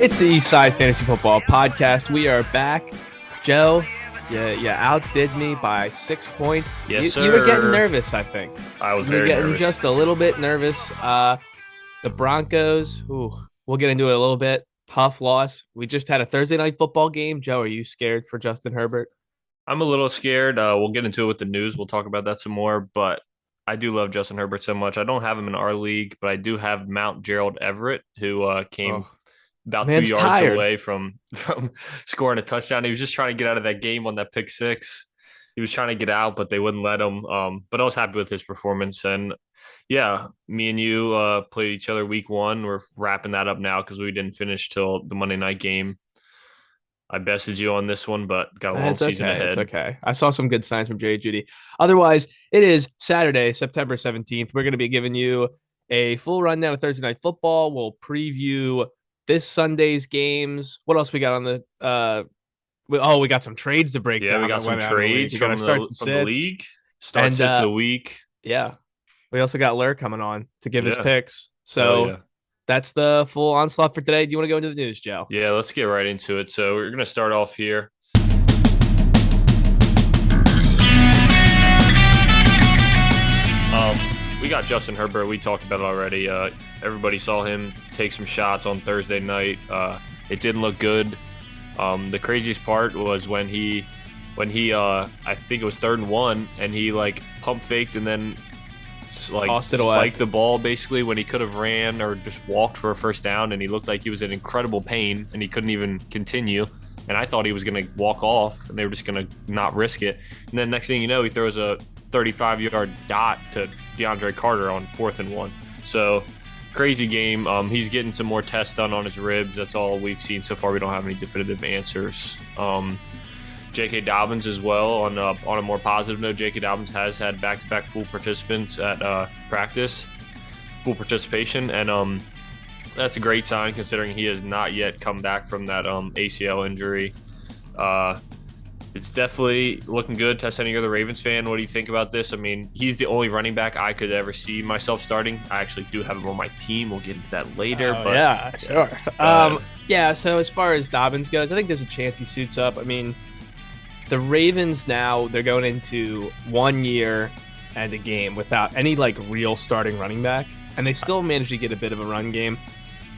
It's the Eastside Fantasy Football Podcast. We are back. Joe, you outdid me by 6 points. Yes, sir. You were getting nervous, I think. I was You were very getting nervous. just a little bit nervous. The Broncos, we'll get into it a little bit. Tough loss. We just had a Thursday night football game. Joe, are you scared for Justin Herbert? I'm a little scared. We'll get into it with the news. We'll talk about that some more, but I do love Justin Herbert so much. I don't have him in our league, but I do have Mount Gerald Everett, who came about 2 man's yards tired. away from scoring a touchdown. He was just trying to get out of that game on that pick six. He was trying to get out, but they wouldn't let him. But I was happy with his performance. And yeah, me and you played each other week one. We're wrapping that up now because we didn't finish till the Monday night game. I bested you on this one, but got a long season ahead. It's okay. I saw some good signs from Jerry Jeudy. Otherwise, it is Saturday, September 17th. We're going to be giving you a full rundown of Thursday night football. We'll preview this Sunday's games. What else we got on the we got some trades to break down. Yeah, we got some trades from the league. Start sits of the week. Yeah. We also got Lers coming on to give his picks. So that's the full onslaught for today. Do you want to go into the news, Joe? Yeah, let's get right into it. So we're going to start off here. We got Justin Herbert. We talked about it already. Everybody saw him take some shots on Thursday night. It didn't look good. The craziest part was when he I think it was 3rd and 1, and he pump faked and then spiked the ball basically when he could have ran or just walked for a first down, and he looked like he was in incredible pain and he couldn't even continue. And I thought he was going to walk off and they were just going to not risk it. And then next thing you know, he throws a 35-yard dot to DeAndre Carter on 4th and 1. So crazy game. He's getting some more tests done on his ribs. That's all we've seen so far. We don't have any definitive answers. J.K. Dobbins as well. On a more positive note, J.K. Dobbins has had back-to-back full participants at practice, full participation, and that's a great sign considering he has not yet come back from that ACL injury. It's definitely looking good. Tess, you're the Ravens fan. What do you think about this? I mean, he's the only running back I could ever see myself starting. I actually do have him on my team. We'll get into that later. Yeah, sure. So as far as Dobbins goes, I think there's a chance he suits up. I mean, the Ravens now, they're going into 1 year and a game without any real starting running back, and they still managed to get a bit of a run game.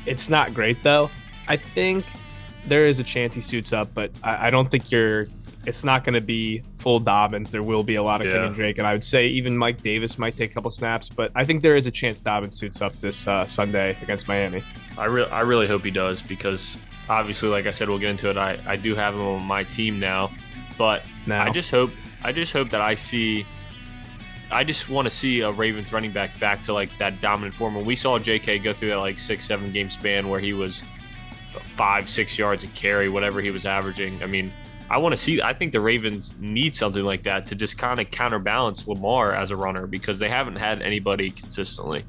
It's not great though. I think there is a chance he suits up, but I don't think it's not going to be full Dobbins. There will be a lot of King and Drake, and I would say even Mike Davis might take a couple snaps, but I think there is a chance Dobbins suits up this Sunday against Miami. I really hope he does, because obviously, like I said, we'll get into it. I do have him on my team now. But I just hope that I just want to see a Ravens running back to that dominant form. When we saw JK go through that 6-7 game span where he was 5-6 yards a carry, whatever he was averaging. I mean, I think the Ravens need something like that to just kind of counterbalance Lamar as a runner, because they haven't had anybody consistently.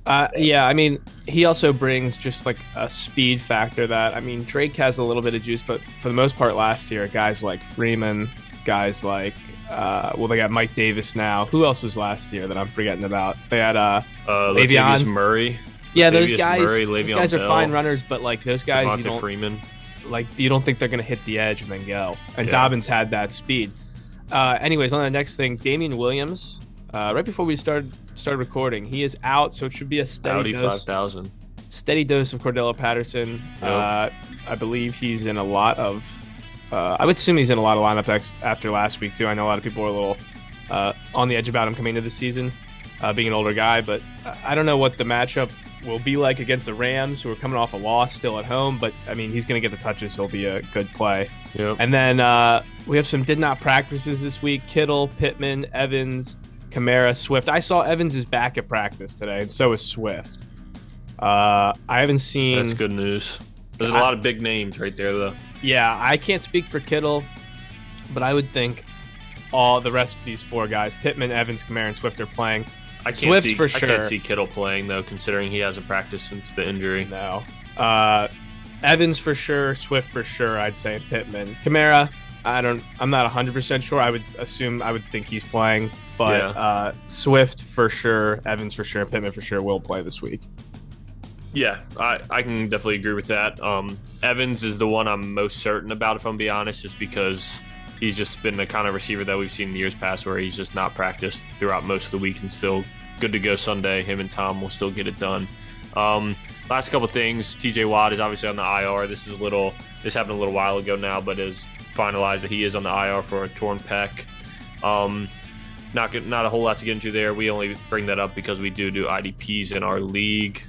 I mean, he also brings just a speed factor that, I mean, Drake has a little bit of juice, but for the most part last year, guys like Freeman, guys like, they got Mike Davis now. Who else was last year that I'm forgetting about? They had Latavius Murray. Yeah, those guys are fine runners, but those guys, Devonta Freeman. You don't think they're going to hit the edge and then go. And Dobbins had that speed. Anyways, on the next thing, Damian Williams, right before we started recording, he is out, so it should be a steady dose. 5,000. Steady dose of Cordell Patterson. Yep. I believe he's in a lot of. I would assume he's in a lot of lineups after last week too. I know a lot of people are a little on the edge about him coming into the season, being an older guy, but I don't know what the matchup will be like against the Rams, who are coming off a loss still at home. But I mean, he's going to get the touches. He'll be a good play. Yep. And then we have some did not practices this week: Kittle, Pittman, Evans, Kamara, Swift. I saw Evans is back at practice today, and so is Swift. I haven't seen. That's good news. There's a lot of big names right there, though. Yeah, I can't speak for Kittle, but I would think all the rest of these four guys, Pittman, Evans, Kamara, and Swift, are playing. I can't see Kittle playing, though, considering he hasn't practiced since the injury. No. Evans for sure, Swift for sure, I'd say, Pittman. Kamara, I'm not 100% sure. I would think he's playing, but Swift for sure, Evans for sure, Pittman for sure will play this week. Yeah, I can definitely agree with that. Evans is the one I'm most certain about, if I'm being honest, just because he's just been the kind of receiver that we've seen in years past where he's just not practiced throughout most of the week and still good to go Sunday. Him and Tom will still get it done. Um, Last couple things, TJ Watt is obviously on the IR. This happened a little while ago now, but is finalized that he is on the IR for a torn pec. Um, not a whole lot to get into there. We only bring that up because we do IDPs in our league.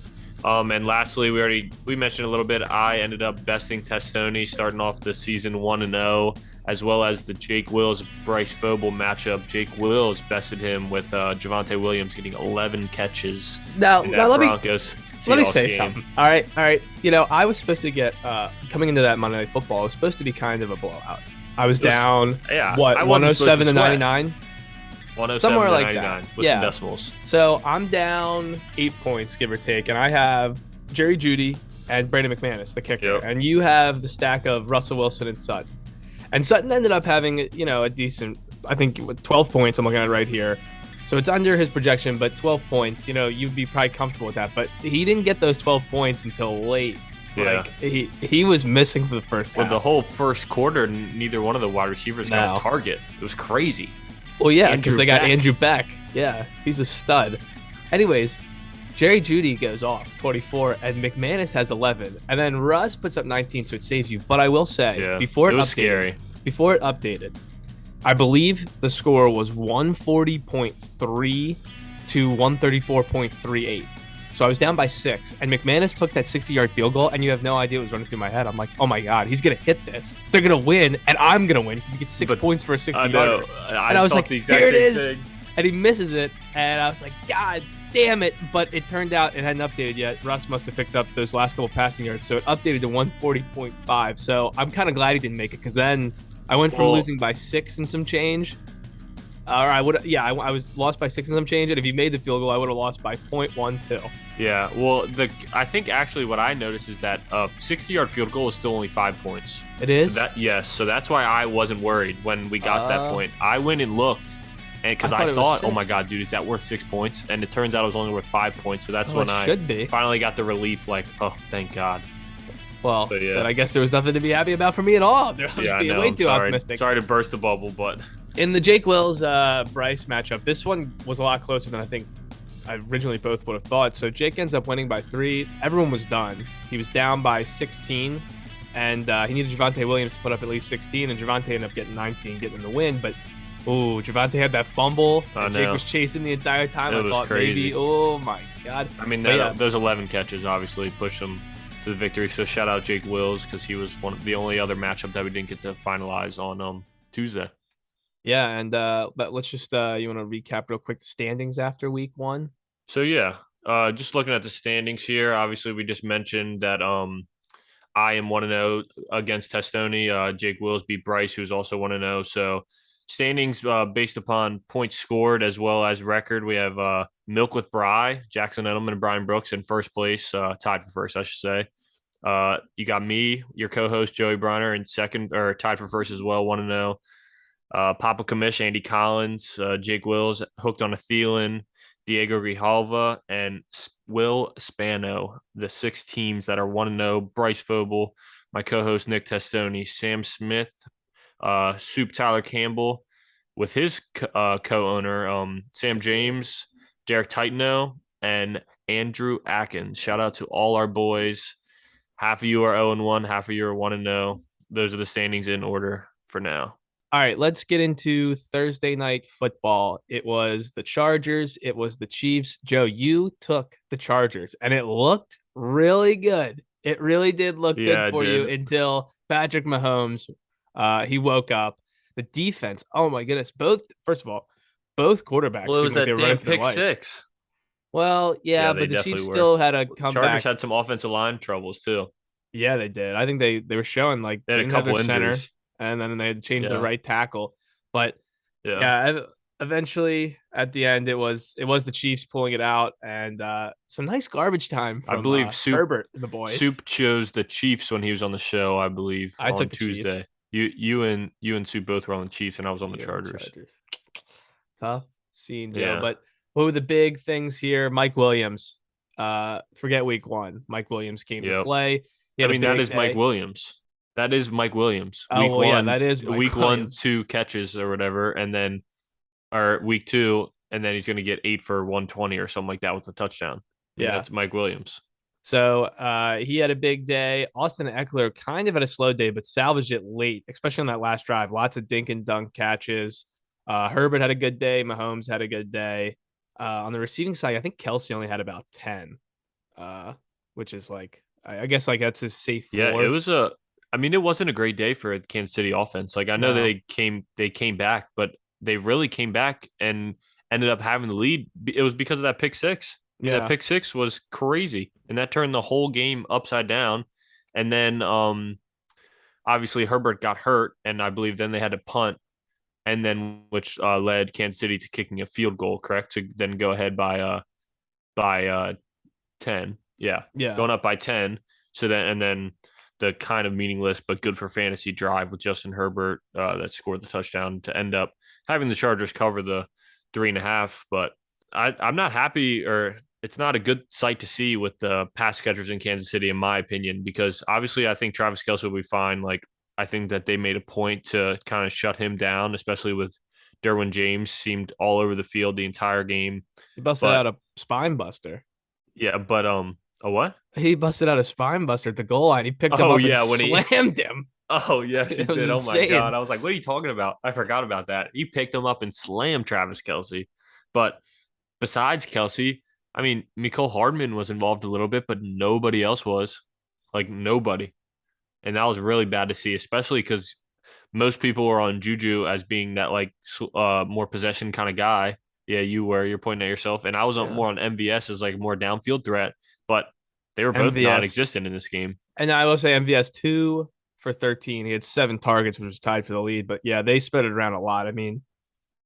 And lastly, we mentioned a little bit. I ended up besting Testoni, starting off the season 1-0, as well as the Jake Wills Bryce Fobel matchup. Jake Wills bested him with Javonte Williams getting 11 catches in that Broncos let me Seahawks say game. something. All right. You know, I was supposed to get coming into that Monday Night Football. It was supposed to be kind of a blowout. I was down. Yeah, what, I wasn't supposed 107 to 99. 107 somewhere to like 99 that. with some decimals. So I'm down 8 points, give or take, and I have Jerry Jeudy and Brandon McManus, the kicker, Yep. and you have the stack of Russell Wilson and Sutton. And Sutton ended up having, you know, a decent, I think, 12 points. I'm looking at it right here. So it's under his projection, but 12 points, you know, you'd be probably comfortable with that. But he didn't get those 12 points until late. Yeah. Like, he was missing for the first half. Well, the whole first quarter, neither one of the wide receivers got a target. It was crazy. Well, yeah, because they got Beck. Andrew Beck. Yeah, he's a stud. Anyways, Jerry Jeudy goes off 24, and McManus has 11, and then Russ puts up 19, so it saves you. But I will say, before it updated, I believe the score was 140.3 to 134.38. So I was down by 6, and McManus took that 60-yard field goal, and you have no idea what was running through my head. I'm like, oh my God, he's going to hit this. They're going to win, and I'm going to win because he gets 6 points for a 60-yarder. And I was like, here it is. Thing. And he misses it, and I was like, God damn it. But it turned out it hadn't updated yet. Russ must have picked up those last couple passing yards, so it updated to 140.5. So I'm kind of glad he didn't make it, because then I went from losing by 6 and some change. I was lost by 6 and some change, and if he made the field goal, I would have lost by 0.12. Yeah, well, I think actually what I noticed is that a 60-yard field goal is still only 5 points. It is? So that's why I wasn't worried when we got to that point. I went and looked, and because I thought, oh my God, dude, is that worth 6 points? And it turns out it was only worth 5 points. So that's when I finally got the relief, like, oh, thank God. Well, but I guess there was nothing to be happy about for me at all. I was being way too optimistic. Sorry to burst the bubble, but in the Jake Wills Bryce matchup, this one was a lot closer than I think I originally both would have thought. So Jake ends up winning by 3. Everyone was done. He was down by 16, and he needed Javonte Williams to put up at least 16, and Javonte ended up getting 19, getting the win. But Javonte had that fumble. Jake was chasing the entire time. I thought crazy. Maybe, oh my God. I mean, those 11 catches obviously pushed him to the victory. So shout out Jake Wills, because he was one of the only other matchup that we didn't get to finalize on Tuesday. Yeah, and but let's just you want to recap real quick the standings after week 1? So yeah, just looking at the standings here, obviously we just mentioned that I am 1-0 against Testoni. Jake Wills beat Bryce, who's also 1-0. So standings based upon points scored as well as record, we have Milk with Bry, Jackson Edelman, and Brian Brooks in first place, tied for first, I should say. You got me, your co-host Joey Briner, in second, or tied for first as well, 1-0. Papa Kamish, Andy Collins, Jake Wills, hooked on a Thielen, Diego Grijalva, and Will Spano, the 6 teams that are 1-0. Bryce Fobel, my co-host Nick Testoni, Sam Smith, Soup Tyler Campbell, with his co-owner Sam James, Derek Titano, and Andrew Atkins. Shout out to all our boys. Half of you are 0-1, half of you are 1-0. Those are the standings in order for now. All right, let's get into Thursday night football. It was the Chargers. It was the Chiefs. Joe, you took the Chargers, and it looked really good. It really did look good for you until Patrick Mahomes, he woke up. The defense, oh my goodness. First of all, both quarterbacks. Well, it was that damn pick 6. Well, yeah, but the Chiefs still had a comeback. Chargers had some offensive line troubles too. Yeah, they did. I think they were showing like they had a couple injuries. And then they had to change the right tackle. But eventually at the end, it was the Chiefs pulling it out, and some nice garbage time from I believe Herbert and the boys. Soup chose the Chiefs when he was on the show, I believe. I on took the Tuesday. Chiefs. You and Soup both were on the Chiefs, and I was on the Chargers. Tough scene, Joe. Yeah. But what were the big things here? Mike Williams, Forget week one. Mike Williams came to Yep. play. He I had a mean, that big is Mike day. Williams. That is Mike Williams. Oh well, yeah, that is Mike Week one, Williams. 2 catches or whatever, and then or week two, and then he's going to get 8 for 120 or something like that with a touchdown. I mean, Yeah. that's Mike Williams. So he had a big day. Austin Eckler kind of had a slow day, but salvaged it late, especially on that last drive. Lots of dink and dunk catches. Herbert had a good day. Mahomes had a good day. On the receiving side, I think Kelsey only had about 10, uh, which is like, I guess like that's his safe Yeah, it floor. was a. I mean, it wasn't a great day for the Kansas City offense. Like I know No. they came back, but they really came back and ended up having the lead. It was because of that pick six. I mean, that Yeah. pick six was crazy, and that turned the whole game upside down. And then, obviously Herbert got hurt, and I believe then they had to punt, and then which led Kansas City to kicking a field goal, correct? To then go ahead by 10. Yeah, Yeah. going up by 10. So then and then the kind of meaningless but good for fantasy drive with Justin Herbert that scored the touchdown to end up having the Chargers cover the 3.5. But I'm not happy, or it's not a good sight to see with the pass catchers in Kansas City, in my opinion, because obviously I think Travis Kelce will be fine. Like I think that they made a point to kind of shut him down, especially with Derwin James seemed all over the field the entire game. He busted But out a spine buster. yeah, but a what? He busted out a spine buster at the goal line. He picked him Oh up and yeah, when he slammed him. oh yes, he It was did. Oh my God. insane. I was like, what are you talking about? I forgot about that. He picked him up and slammed Travis Kelce. But besides Kelce, I mean, Mecole Hardman was involved a little bit, but nobody else was. Like nobody. And that was really bad to see, especially because most people were on Juju as being that like more possession kind of guy. Yeah, you were. You're pointing at yourself, and I was on Yeah. more on MVS as like more downfield threat, but they were both MVS. non-existent in this game. And I will say MVS 2 for 13. He had 7 targets, which was tied for the lead. But yeah, they spread it around a lot. I mean,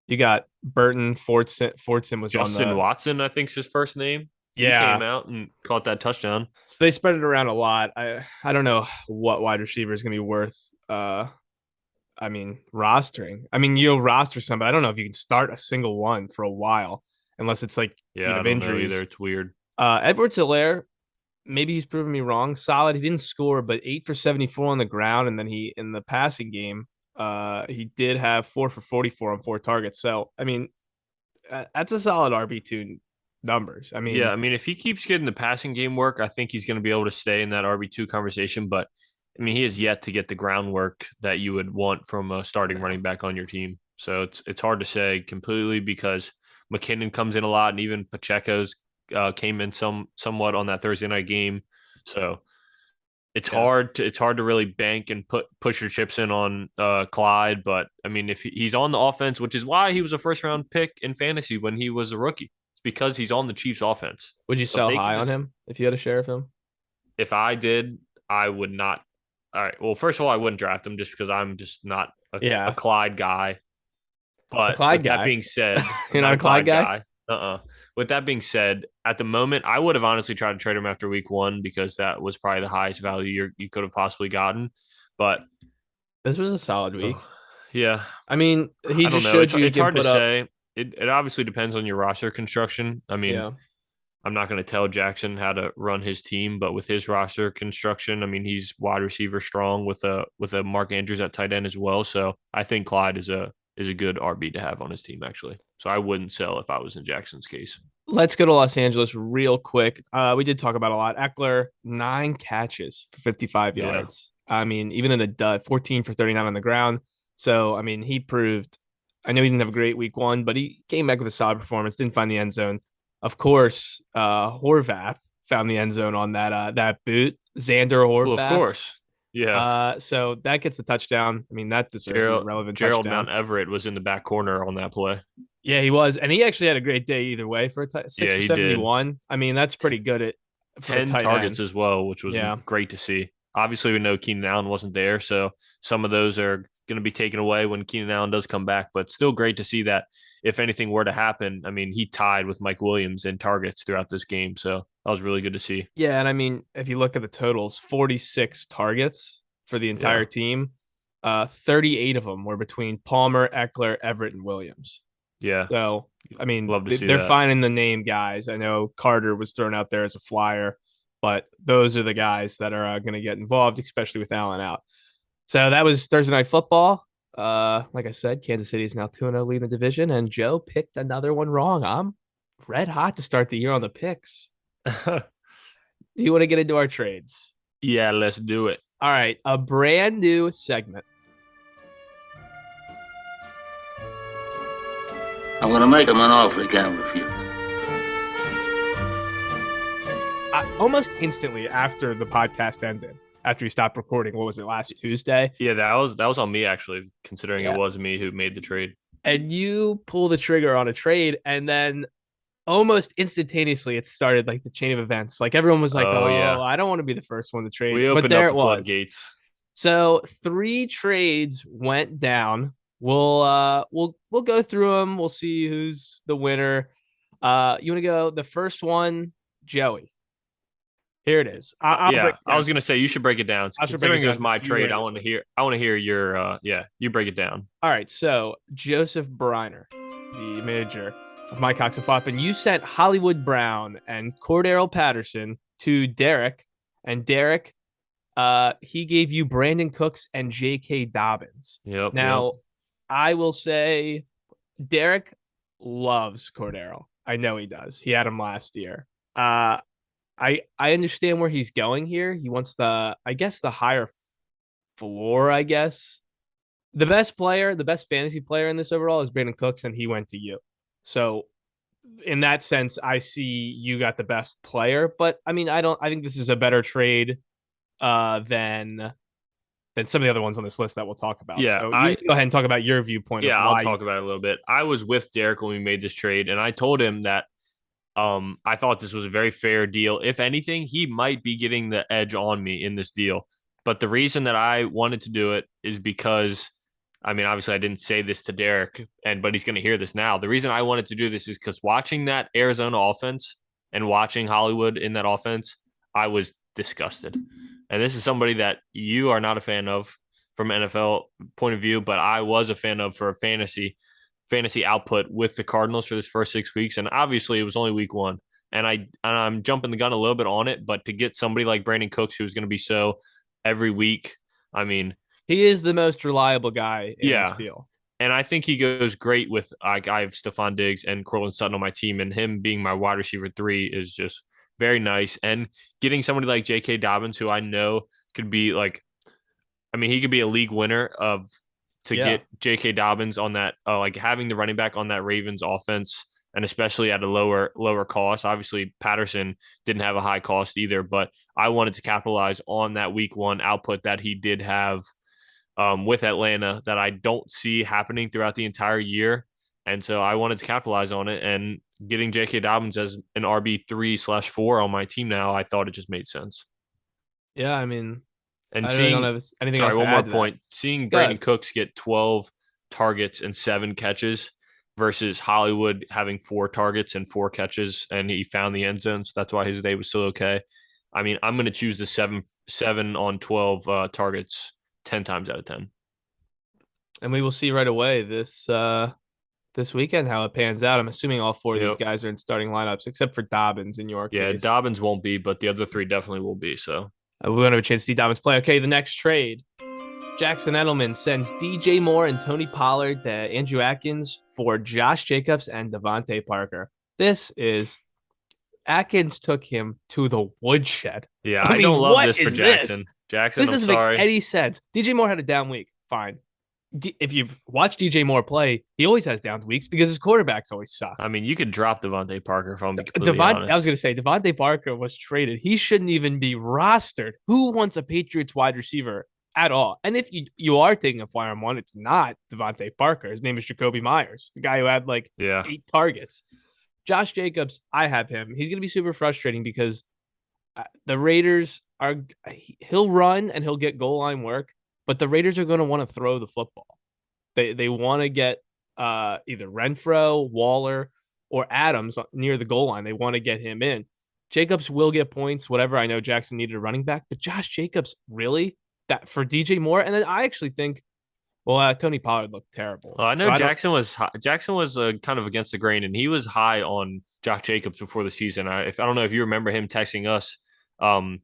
you got Burton, Fortson was on Justin the Watson, I think's his first name. He yeah. came out and caught that touchdown. So they spread it around a lot. I don't know what wide receiver is gonna be worth I mean, rostering. I mean, you'll roster some, but I don't know if you can start a single one for a while unless it's like you Yeah, I have don't know either. injuries. It's weird. Edwards Hilaire, maybe he's proven me wrong. Solid. He didn't score, but 8 for 74 on the ground, and then he in the passing game, he did have 4 for 44 on 4 targets. So I mean, that's a solid RB2 numbers. I Yeah, mean, I mean, if he keeps getting the passing game work, I think he's going to be able to stay in that RB2 conversation. But I mean, he has yet to get the groundwork that you would want from a starting running back on your team. So it's hard to say completely because McKinnon comes in a lot, and even Pacheco's came in somewhat on that Thursday night game. So yeah, it's hard to really bank and push your chips in on Clyde. But I mean, if he's on the offense, which is why he was a first round pick in fantasy when he was a rookie, it's because he's on the Chiefs offense. would you So if sell they can high on just, him if you had a share of him? if I did, I would not. All right. Well, first of all, I wouldn't draft him just because I'm just not a Yeah, Clyde guy. a But Clyde with that guy. being said, I'm You're not not a a Clyde Clyde guy. guy. With that being said, at the moment, I would have honestly tried to trade him after week one because that was probably the highest value you could have possibly gotten. But This was a solid week. yeah, I mean, he I don't just know. showed you he It's can hard to put up. say. It obviously depends on your roster construction. I mean, Yeah, I'm not going to tell Jackson how to run his team, but with his roster construction, I mean, he's wide receiver strong with a Mark Andrews at tight end as well. So I think Clyde is a good RB to have on his team actually. So I wouldn't sell if I was in Jackson's case. let's go to Los Angeles real quick. We did talk about a lot. Eckler, 9 catches for 55 Yeah. yards. I mean, even in a dud, 14 for 39 on the ground. So, I mean, he proved, I know he didn't have a great week one, but he came back with a solid performance, didn't find the end zone. Of course, Horvath found the end zone on that boot. Xander Well, of Horvath. course. Yeah. So that gets the touchdown. I mean, that deserves a Gerald relevant Gerald touchdown. Mount Everett was in the back corner on that play. Yeah, he was, and he actually had a great day either way for six Yeah, for he seventy did. one. I mean, that's pretty good for a 10 tight end. targets as well, which was Yeah, great to see. Obviously, we know Keenan Allen wasn't there, so some of those are going to be taken away when Keenan Allen does come back. But still great to see that if anything were to happen, I mean, he tied with Mike Williams in targets throughout this game. So that was really good to see. yeah, and I mean, if you look at the totals, 46 targets for the Yeah. entire team. 38 of them were between Palmer, Eckler, Everett, and Williams. Yeah. So I mean, Love to see they're that. finding the name guys. I know Carter was thrown out there as a flyer, but those are the guys that are going to get involved, especially with Allen out. So that was Thursday Night Football. Like I said, Kansas City is now 2-0 leading the division, and Joe picked another one wrong. I'm red hot to start the year on the picks. Do you want to get into our trades? Yeah, let's do it. All right, a brand new segment. I'm going to make him an offer he can't refuse. Almost instantly after the podcast ended, after we stopped recording, what was it, last Tuesday? Yeah, that was on me actually, considering Yeah. it was me who made the trade. And you pull the trigger on a trade, and then almost instantaneously it started like the chain of events. Like everyone was like, Oh "Oh, yeah, I don't want to be the first one to trade," we but opened there up it the was. floodgates. So 3 trades went down. We'll go through them. We'll see who's the winner. You want to go the first one, Joey? Here it is. I'll break Yeah, it I down. was gonna say you should break it down. I should break Considering it it down was my since you trade, ran I this want to one. hear. I want to hear your. Yeah, you break it down. All right, so Joseph Briner, the manager of my Cox and Flop, and you sent Hollywood Brown and Cordero Patterson to Derek, and Derek, he gave you Brandon Cooks and J.K. Dobbins. Yep. Now, I will say, Derek loves Cordero. I know he does. He had him last year. I understand where he's going here. He wants the higher floor, I guess. The best player, the best fantasy player in this overall is Brandon Cooks, and he went to you. So in that sense, I see you got the best player. But I mean, I think this is a better trade than some of the other ones on this list that we'll talk about. Yeah, So you go ahead and talk about your viewpoint of I'll why you talk about it a little bit. I was with Derek when we made this trade, and I told him that I thought this was a very fair deal. If anything, he might be getting the edge on me in this deal. But the reason that I wanted to do it is because, I mean, obviously I didn't say this to Derek, but he's going to hear this now. The reason I wanted to do this is because watching that Arizona offense and watching Hollywood in that offense, I was disgusted. And this is somebody that you are not a fan of from an NFL point of view, but I was a fan of for a fantasy output with the Cardinals for this first 6 weeks. And obviously it was only week one. And I'm jumping the gun a little bit on it, but to get somebody like Brandon Cooks, who's going to be so every week, I mean, he is the most reliable guy in this deal. And I think he goes great with I have Stephon Diggs and Cortland Sutton on my team, and him being my wide receiver 3 is just very nice. And getting somebody like J.K. Dobbins, who I know could be like, I mean, he could be a league winner get J.K. Dobbins on that, like having the running back on that Ravens offense, and especially at a lower cost. Obviously, Patterson didn't have a high cost either, but I wanted to capitalize on that week one output that he did have with Atlanta that I don't see happening throughout the entire year. And so I wanted to capitalize on it, and getting J.K. Dobbins as an RB3/4 on my team now, I thought it just made sense. Yeah, I mean, And I really don't have anything else to one add more to point. that. Seeing Brandon Cooks get 12 targets and 7 catches versus Hollywood having 4 targets and 4 catches, and he found the end zone, so that's why his day was still okay. I mean, I'm going to choose the 7 on 12 targets 10 times out of 10. And we will see right away this weekend how it pans out. I'm assuming all 4 of these guys are in starting lineups, except for Dobbins in your case. Yeah, Dobbins won't be, but the other 3 definitely will be. So we won't have a chance to see Dobbins play. Okay, the next trade. Jackson Edelman sends DJ Moore and Tony Pollard to Andrew Atkins for Josh Jacobs and Devontae Parker. This is Atkins took him to the woodshed. Yeah, I don't love this for Jackson. This? Jackson, This doesn't make any sense. DJ Moore had a down week. Fine. If you've watched DJ Moore play, he always has down weeks because his quarterbacks always suck. I mean, you could drop Devontae Parker if I'm completely honest. I was going to say, Devontae Parker was traded. He shouldn't even be rostered. Who wants a Patriots wide receiver at all? And if you are taking a flyer on one, it's not Devontae Parker. His name is Jacoby Myers, the guy who had 8 targets. Josh Jacobs, I have him. He's going to be super frustrating because the Raiders he'll run and he'll get goal line work, but the Raiders are going to want to throw the football. They want to get either Renfro, Waller, or Adams near the goal line. They want to get him in. Jacobs will get points, whatever. I know Jackson needed a running back, but Josh Jacobs, really? That for DJ Moore? And then I actually think Well, Tony Pollard looked terrible. I So know I don't. Jackson was kind of against the grain, and he was high on Josh Jacobs before the season. I don't know if you remember him texting us, um,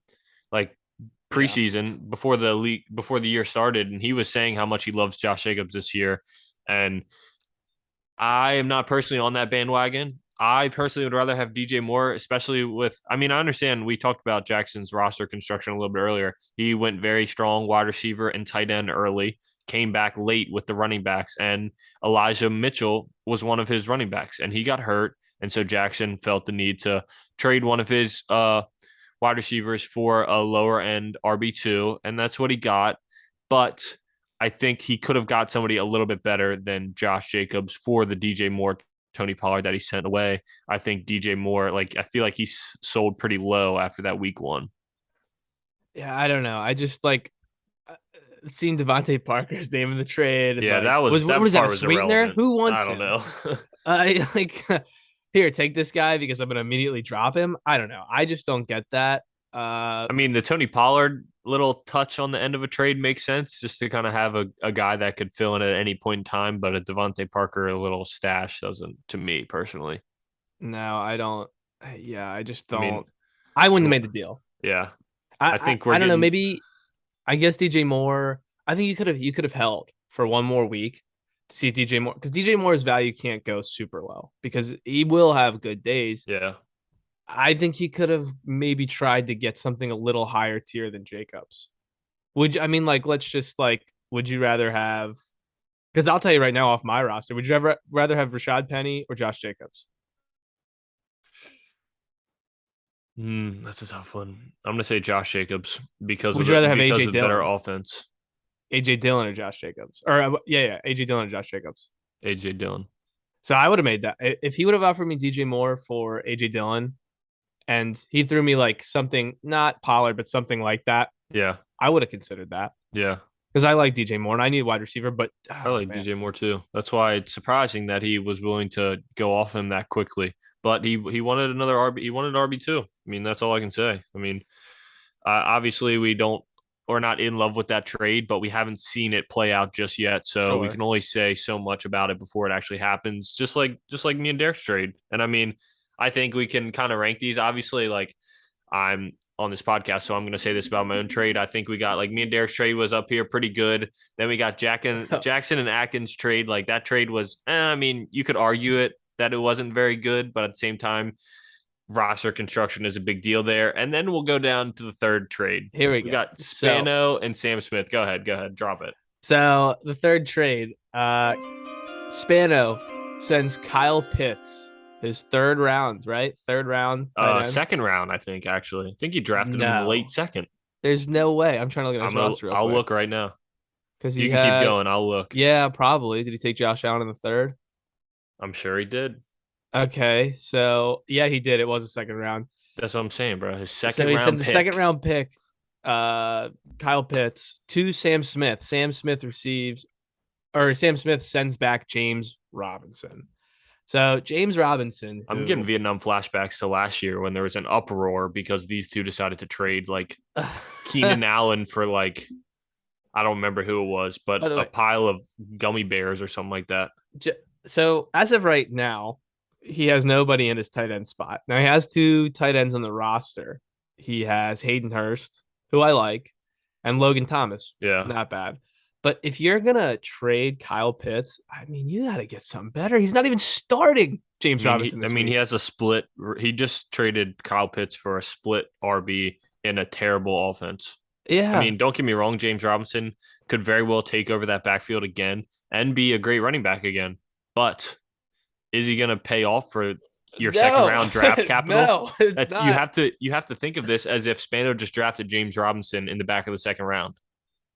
like Yeah. preseason before the year started, and he was saying how much he loves Josh Jacobs this year. And I am not personally on that bandwagon. I personally would rather have DJ Moore, especially with. I mean, I understand we talked about Jackson's roster construction a little bit earlier. He went very strong wide receiver and tight end early, came back late with the running backs, and Elijah Mitchell was one of his running backs, and he got hurt. And so Jackson felt the need to trade one of his wide receivers for a lower end RB2, and that's what he got. But I think he could have got somebody a little bit better than Josh Jacobs for the DJ Moore, Tony Pollard that he sent away. I think DJ Moore, I feel like he's sold pretty low after that week one. Yeah, I don't know. I just like seeing Devontae Parker's name in the trade. Yeah, Like, what that is that, a part was sweetener? irrelevant. Who I wants don't him? know. I like here, take this guy because I'm gonna immediately drop him. I don't know. I just don't get that. I mean, the Tony Pollard little touch on the end of a trade makes sense just to kind of have a guy that could fill in at any point in time, but a Devontae Parker a little stash doesn't to me personally. No, I don't. Yeah, I just I don't. mean, I wouldn't have made the deal. yeah, I I I, think we're I don't know. getting Maybe I guess DJ Moore. I think you could have held for one more week to see if DJ Moore, because DJ Moore's value can't go super low because he will have good days. yeah. I think he could have maybe tried to get something a little higher tier than Jacobs. I mean, like, let's just like, would you rather have? Because I'll tell you right now, off my roster, would you ever rather have Rashad Penny or Josh Jacobs? That's a tough one. I'm gonna say Josh Jacobs Would you rather have because AJ of the better Dillon, offense. AJ Dillon or Josh Jacobs? Or yeah, AJ Dillon or Josh Jacobs. AJ Dillon. So I would have made that if he would have offered me DJ Moore for AJ Dillon, and he threw me like something not Pollard but something like that. Yeah, I would have considered that yeah. because I like DJ Moore and I need a wide receiver. But I oh like man, DJ Moore too. That's why it's surprising that he was willing to go off him that quickly. But he wanted another RB. He wanted RB2. I mean, that's all I can say. I mean, obviously we're not in love with that trade, but we haven't seen it play out just yet. So we sure. can only say so much about it before it actually happens. Just like me and Derek's trade. And I mean, I think we can kind of rank these. Obviously, like I'm on this podcast, so I'm going to say this about my own trade. I think we got like me and Derek's trade was up here pretty good. Then we got Jackson and Atkins trade. Like that trade was, I mean, you could argue it that it wasn't very good, but at the same time, roster construction is a big deal there. And then we'll go down to the third trade. Here we We go. got Spano and Sam Smith. Go ahead, drop it. So the third trade, Spano sends Kyle Pitts, his third round, right? Third round tight end. Second round, I think actually. I think he drafted him in the No. late second. There's no way. I'm trying to look at his roster. I'll look right now. Because You can keep going. I'll look. Yeah, probably. Did he take Josh Allen in the third? I'm sure he did. Okay, so yeah, he did. It was a second round. That's what I'm saying, bro. His So second he round sent the pick. second round pick, Kyle Pitts to Sam Smith. Sam Smith sends back James Robinson. So James Robinson, I'm getting Vietnam flashbacks to last year when there was an uproar because these two decided to trade like Keenan Allen for like I don't remember who it was, but By the a way, pile of gummy bears or something like that. so as of right now, he has nobody in his tight end spot. Now he has two tight ends on the roster. He has Hayden Hurst, who I like, and Logan Thomas. Yeah. Not bad. But if you're gonna trade Kyle Pitts, I mean, you gotta get something better. He's not even starting James Robinson. He has a split. He just traded Kyle Pitts for a split RB in a terrible offense. Yeah. I mean, don't get me wrong. James Robinson could very well take over that backfield again and be a great running back again. But is he going to pay off for your second round draft capital? No, it's not. You have to think of this as if Spano just drafted James Robinson in the back of the second round.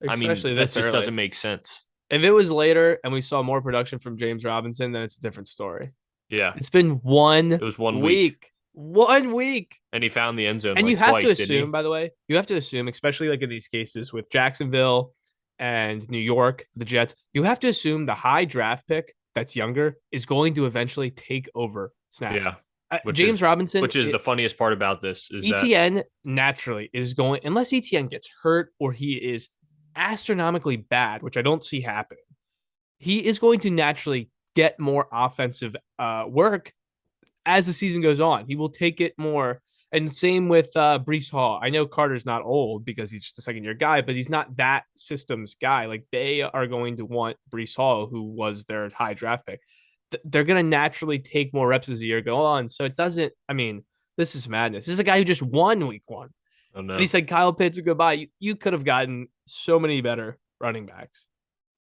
Especially that just early. doesn't make sense. If it was later and we saw more production from James Robinson, then it's a different story. Yeah. It's been It was 1 week. 1 week. And he found the end zone. And like you have twice, to assume, by the way, especially like in these cases with Jacksonville and New York, the Jets, you have to assume the high draft pick that's younger is going to eventually take over snaps. Yeah. James Robinson, which is the funniest part about this, is ETN naturally is going, unless ETN gets hurt or he is astronomically bad, which I don't see happening. he is going to naturally get more offensive work as the season goes on. He will take it more. And same with Brees Hall. I know Carter's not old because he's just a second year guy, but he's not that systems guy. Like they are going to want Brees Hall, who was their high draft pick. They're going to naturally take more reps as the year go on. So it doesn't, I mean, this is madness. This is a guy who just won week one. Oh no. And he said Kyle Pitts would goodbye. You could have gotten so many better running backs.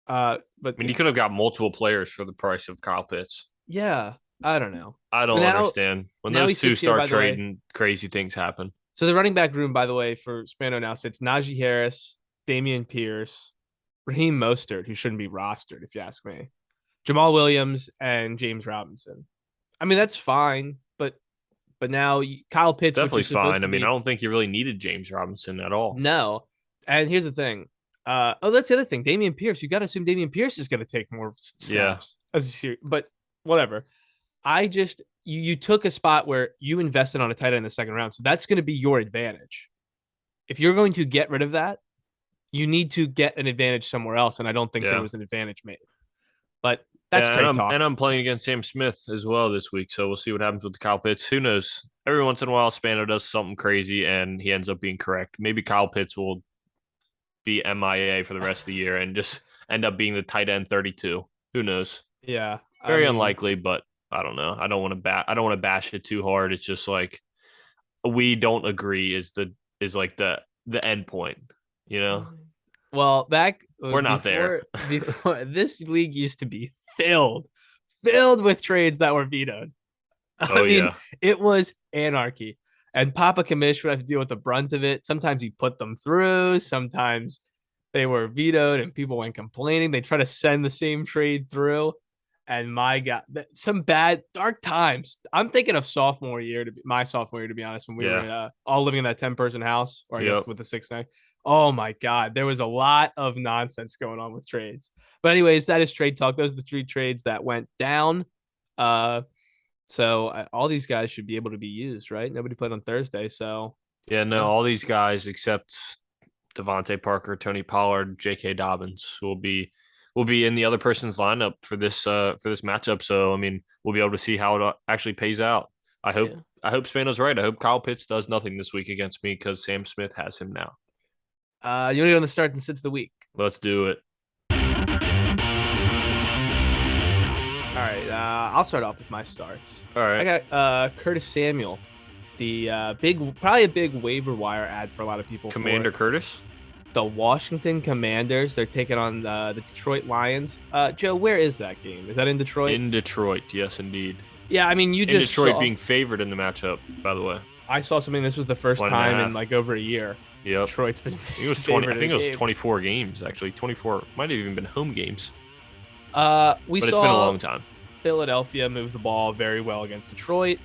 But I mean, you could have got multiple players for the price of Kyle Pitts. yeah, I don't know. I So don't now, understand. When now he those two sits here, by start the way. trading, crazy things happen. So the running back room, by the way, for Spano now sits Najee Harris, Damian Pierce, Raheem Mostert, who shouldn't be rostered, if you ask me, Jamal Williams, and James Robinson. I mean, that's fine, but now Kyle It's Pitts, which definitely is supposed fine. to I mean, be I don't think you really needed James Robinson at all. no. And here's the thing. That's the other thing. Damian Pierce, you got to assume Damian Pierce is going to take more snaps as a series, but whatever. I just you took a spot where you invested on a tight end in the second round, so that's going to be your advantage. If you're going to get rid of that, you need to get an advantage somewhere else, and I don't think there was an advantage made. But that's trade talk. And I'm playing against Sam Smith as well this week, so we'll see what happens with the Kyle Pitts. Who knows? Every once in a while, Spano does something crazy, and he ends up being correct. Maybe Kyle Pitts will be MIA for the rest of the year and just end up being the tight end 32. Who knows? Yeah, Very unlikely, but I don't know. I don't want to bash it too hard. It's just like we don't agree is like the end point, you know? Well, we're not there. Before this league used to be filled with trades that were vetoed. I mean, it was anarchy. And Papa Kamish would have to deal with the brunt of it. Sometimes he put them through. Sometimes they were vetoed and people went complaining. They try to send the same trade through. And my God, some bad dark times. I'm thinking of my sophomore year, to be honest, when we were all living in that 10-person house, or I guess with the 6-9. Oh my God, there was a lot of nonsense going on with trades. But anyways, that is trade talk. Those are the 3 trades that went down. So all these guys should be able to be used, right? Nobody played on Thursday, so all these guys except Devontae Parker, Tony Pollard, J.K. Dobbins will be in the other person's lineup for this matchup. So I mean, we'll be able to see how it actually pays out. I hope Spano's right. I hope Kyle Pitts does nothing this week against me because Sam Smith has him now. You want to go on the start and sits of the week? Let's do it. All right, I'll start off with my starts. All right. I got Curtis Samuel, the probably a big waiver wire ad for a lot of people. Commander Curtis? The Washington Commanders. They're taking on the Detroit Lions. Joe, where is that game? Is that in Detroit? In Detroit, yes, indeed. Yeah, I mean, Detroit being favored in the matchup, by the way. I saw something. This was the first time in like over a year. Yep. Detroit's been. It was 20. I think it was 24 games actually. 24 might have even been home games. But it's been a long time. Philadelphia moved the ball very well against Detroit.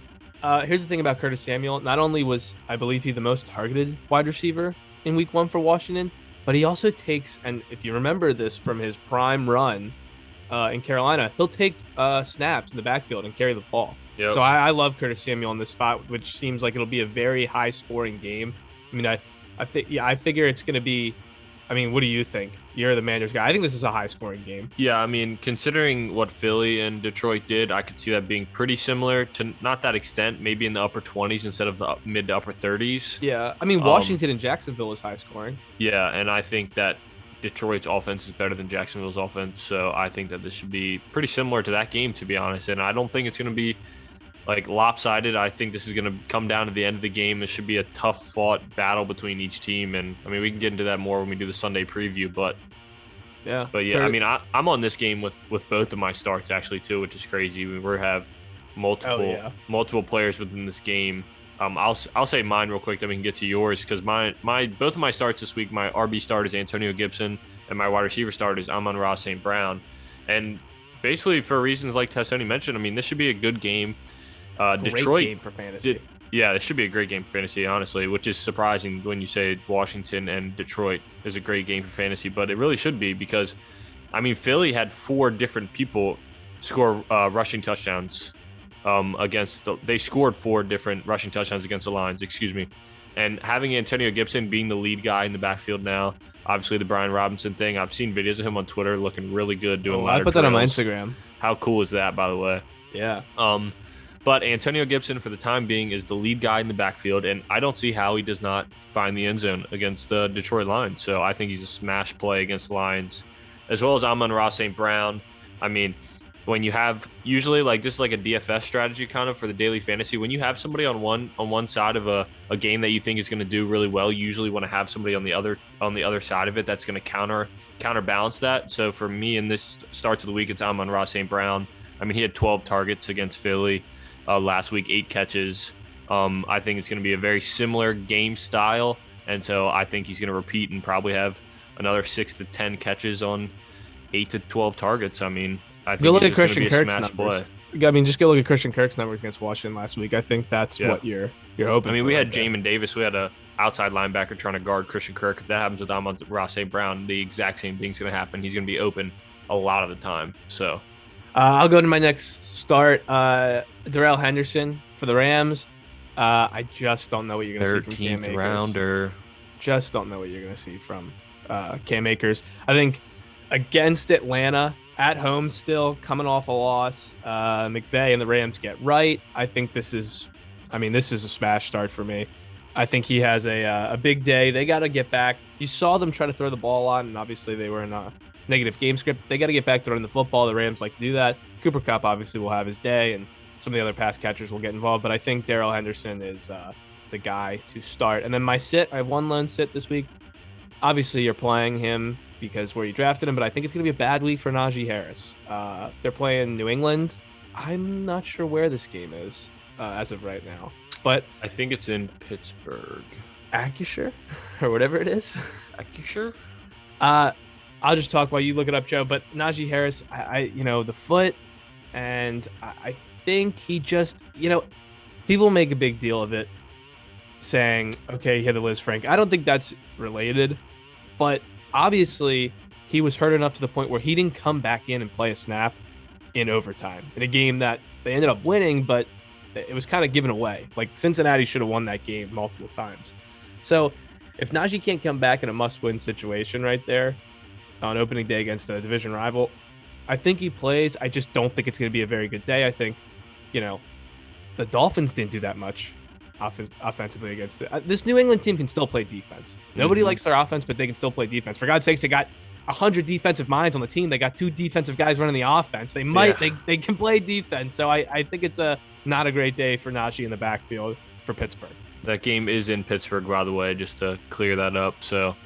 Here's the thing about Curtis Samuel. Not only was, I believe, he the most targeted wide receiver in week 1 for Washington, but he also takes, and if you remember this from his prime run in Carolina, he'll take snaps in the backfield and carry the ball. Yep. So I love Curtis Samuel in this spot, which seems like it'll be a very high scoring game. I mean, I figure it's going to be. I mean, what do you think? You're the Commanders guy. I think this is a high-scoring game. Yeah, I mean, considering what Philly and Detroit did, I could see that being pretty similar to not that extent, maybe in the upper 20s instead of the mid to upper 30s. Yeah, I mean, Washington and Jacksonville is high-scoring. Yeah, and I think that Detroit's offense is better than Jacksonville's offense, so I think that this should be pretty similar to that game, to be honest. And I don't think it's going to be like lopsided. I think this is going to come down to the end of the game. It should be a tough fought battle between each team. And I mean, we can get into that more when we do the Sunday preview, but yeah, I mean, I'm on this game with both of my starts actually too, which is crazy. We have multiple players within this game. I'll say mine real quick, then we can get to yours, because my both of my starts this week, my RB start is Antonio Gibson and my wide receiver start is Amon-Ra St. Brown. And basically for reasons like Tessoni mentioned, I mean, this should be a good game. Detroit game for fantasy. This should be a great game for fantasy, honestly, which is surprising when you say Washington and Detroit is a great game for fantasy, but it really should be because, I mean, Philly had 4 different people score rushing touchdowns they scored 4 different rushing touchdowns against the Lions, And having Antonio Gibson being the lead guy in the backfield now, obviously the Brian Robinson thing. I've seen videos of him on Twitter looking really good doing Oh, I ladder put that on my drills. Instagram. How cool is that, by the way? Yeah. Um, but Antonio Gibson, for the time being, is the lead guy in the backfield, and I don't see how he does not find the end zone against the Detroit Lions. So I think he's a smash play against the Lions, as well as Amon-Ra St. Brown. I mean, when you have usually like this is like a DFS strategy kind of for the daily fantasy. When you have somebody on one side of a game that you think is going to do really well, you usually want to have somebody on the other side of it that's going to counterbalance that. So for me in this starts of the week, it's Amon-Ra St. Brown. I mean, he had 12 targets against Philly last week, 8 catches. I think it's going to be a very similar game style, and so I think he's going to repeat and probably have another 6 to 10 catches on 8 to 12 targets. I mean, I Go think look he's at just going to Christian be a Kirk's smash numbers. play. I mean, just go look at Christian Kirk's numbers against Washington last week. I think that's Yeah. what you're hoping. I mean, for we right had there. Jamin Davis. We had a outside linebacker trying to guard Christian Kirk. If that happens with Amon-Ra St. Brown, the exact same thing's going to happen. He's going to be open a lot of the time. So I'll go to my next start. Darrell Henderson for the Rams. I just don't know what you're going to see from Cam 13th Akers. rounder. Just don't know what you're going to see from Cam Akers. I think against Atlanta at home still coming off a loss, McVay and the Rams get right. I think this is a smash start for me. I think he has a big day. They got to get back. You saw them try to throw the ball on, and obviously they were in a negative game script. They got to get back to running the football. The Rams like to do that. Cooper Kupp obviously will have his day, and some of the other pass catchers will get involved. But I think Darrell Henderson is the guy to start. And then my sit, I have one lone sit this week. Obviously, you're playing him because where you drafted him, but I think it's going to be a bad week for Najee Harris. They're playing New England. I'm not sure where this game is as of right now, but I think it's in Pittsburgh. Acusure or whatever it is. Are you sure? I'll just talk while you look it up, Joe. But Najee Harris, the foot, and I think he just, people make a big deal of it, saying, okay, he had the Liz Frank. I don't think that's related, but obviously he was hurt enough to the point where he didn't come back in and play a snap in overtime in a game that they ended up winning, but it was kind of given away. Like Cincinnati should have won that game multiple times. So if Najee can't come back in a must-win situation right there on opening day against a division rival, I think he plays. I just don't think it's going to be a very good day. I think, the Dolphins didn't do that much offensively against it. This New England team can still play defense. Nobody likes their offense, but they can still play defense. For God's sakes, they got 100 defensive minds on the team. They got 2 defensive guys running the offense. They they can play defense. So I think it's not a great day for Najee in the backfield for Pittsburgh. That game is in Pittsburgh, by the way, just to clear that up. So,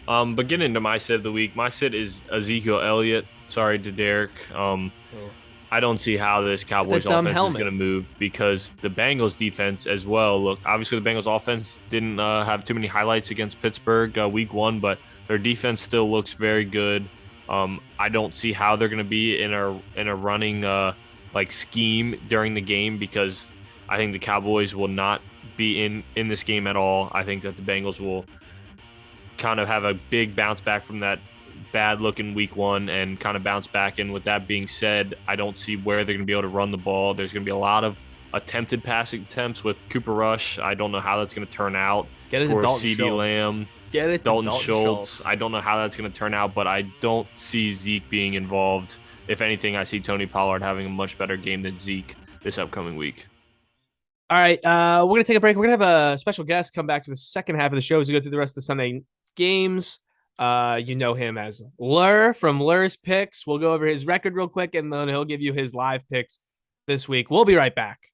but getting into my sit of the week, my sit is Ezekiel Elliott. Sorry to Derek. I don't see how this Cowboys offense is going to move because the Bengals defense as well. Look, obviously the Bengals offense didn't have too many highlights against Pittsburgh week 1, but their defense still looks very good. I don't see how they're going to be in a running scheme during the game because I think the Cowboys will not be in this game at all. I think that the Bengals will kind of have a big bounce back from that bad looking week 1 and kind of bounce back. And with that being said, I don't see where they're going to be able to run the ball. There's going to be a lot of attempted passing attempts with Cooper Rush. I don't know how that's going to turn out for CeeDee Lamb. Dalton Schultz. I don't know how that's going to turn out, but I don't see Zeke being involved. If anything, I see Tony Pollard having a much better game than Zeke this upcoming week. All right, we're going to take a break. We're going to have a special guest come back for the second half of the show as we go through the rest of the Sunday games. You know him as Lur from Lers Picks. We'll go over his record real quick, and then he'll give you his live picks this week. We'll be right back.